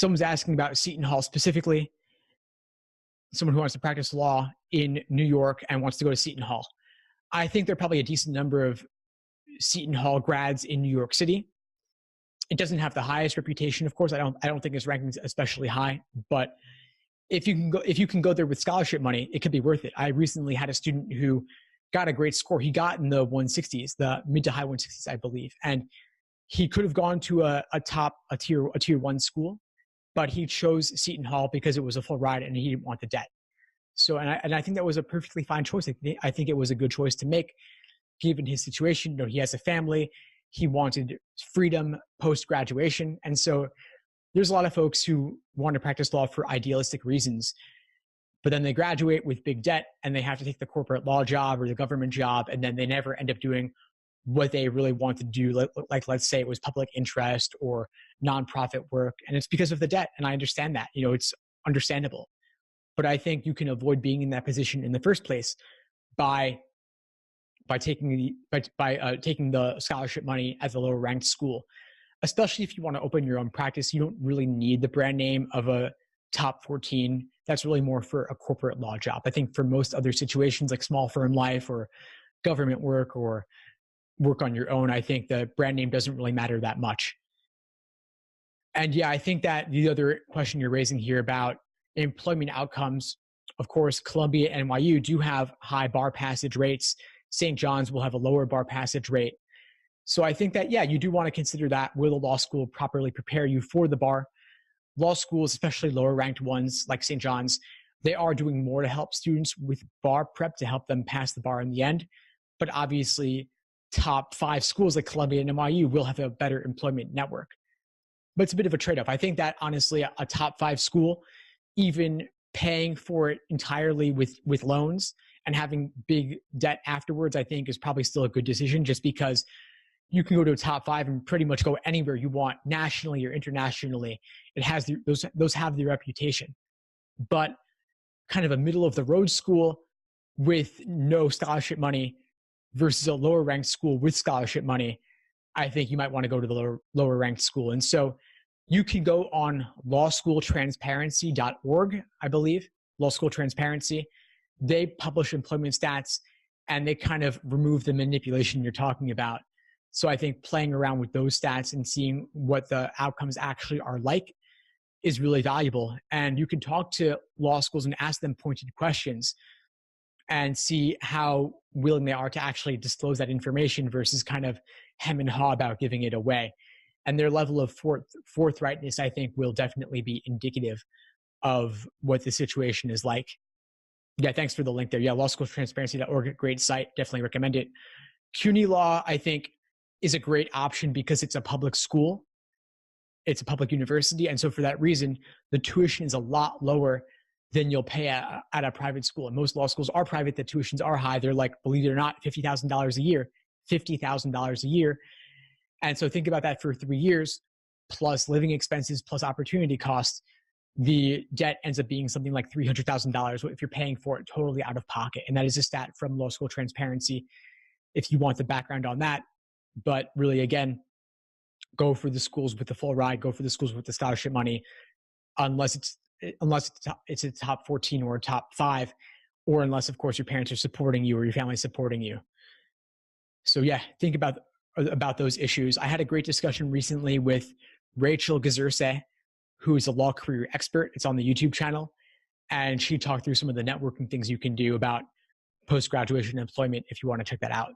someone's asking about Seton Hall specifically, someone who wants to practice law in New York and wants to go to Seton Hall. I think there are probably a decent number of Seton Hall grads in New York City. It doesn't have the highest reputation, of course. I don't think its rankings especially high, but if you can go there with scholarship money, it could be worth it. I recently had a student who got a great score. He got in the 160s, the mid to high 160s, I believe. And he could have gone to a tier one school, but he chose Seton Hall because it was a full ride and he didn't want the debt. So, and I think that was a perfectly fine choice. I think it was a good choice to make given his situation. You know, he has a family, he wanted freedom post-graduation. And so there's a lot of folks who want to practice law for idealistic reasons, but then they graduate with big debt and they have to take the corporate law job or the government job, and then they never end up doing what they really want to do. Like let's say it was public interest or nonprofit work, and it's because of the debt. And I understand that, you know, it's understandable, but I think you can avoid being in that position in the first place by taking the scholarship money at the lower ranked school. Especially if you want to open your own practice, you don't really need the brand name of a top 14. That's really more for a corporate law job. I think for most other situations like small firm life or government work or work on your own, I think the brand name doesn't really matter that much. And yeah, I think that the other question you're raising here about employment outcomes, of course, Columbia and NYU do have high bar passage rates. St. John's will have a lower bar passage rate. So I think that, yeah, you do want to consider that. Will the law school properly prepare you for the bar? Law schools, especially lower ranked ones like St. John's, they are doing more to help students with bar prep to help them pass the bar in the end. But obviously, top 5 schools like Columbia and NYU will have a better employment network. But it's a bit of a trade-off. I think that honestly, a top 5 school, even paying for it entirely with loans and having big debt afterwards, I think is probably still a good decision, just because you can go to a top 5 and pretty much go anywhere you want nationally or internationally. It has those have the reputation. But kind of a middle of the road school with no scholarship money versus a lower ranked school with scholarship money, I think you might want to go to the lower ranked school. And so you can go on lawschooltransparency.org, I believe, Law School Transparency. They publish employment stats and they kind of remove the manipulation you're talking about. So I think playing around with those stats and seeing what the outcomes actually are like is really valuable. And you can talk to law schools and ask them pointed questions and see how willing they are to actually disclose that information versus kind of hem and haw about giving it away. And their level of forthrightness, I think, will definitely be indicative of what the situation is like. Yeah, thanks for the link there. Yeah, lawschooltransparency.org, great site. Definitely recommend it. CUNY Law, I think, is a great option because it's a public school. It's a public university. And so for that reason, the tuition is a lot lower than you'll pay at a private school. And most law schools are private. The tuitions are high. They're like, believe it or not, $50,000 a year, $50,000 a year. And so think about that for 3 years, plus living expenses, plus opportunity costs. The debt ends up being something like $300,000 if you're paying for it totally out of pocket. And that is a stat from Law School Transparency if you want the background on that. But really, again, go for the schools with the full ride, go for the schools with the scholarship money, unless it's a top 14 or a top 5, or unless, of course, your parents are supporting you or your family is supporting you. So yeah, think about those issues. I had a great discussion recently with Rachel Gazurse, who is a law career expert. It's on the YouTube channel. And she talked through some of the networking things you can do about post-graduation employment if you want to check that out.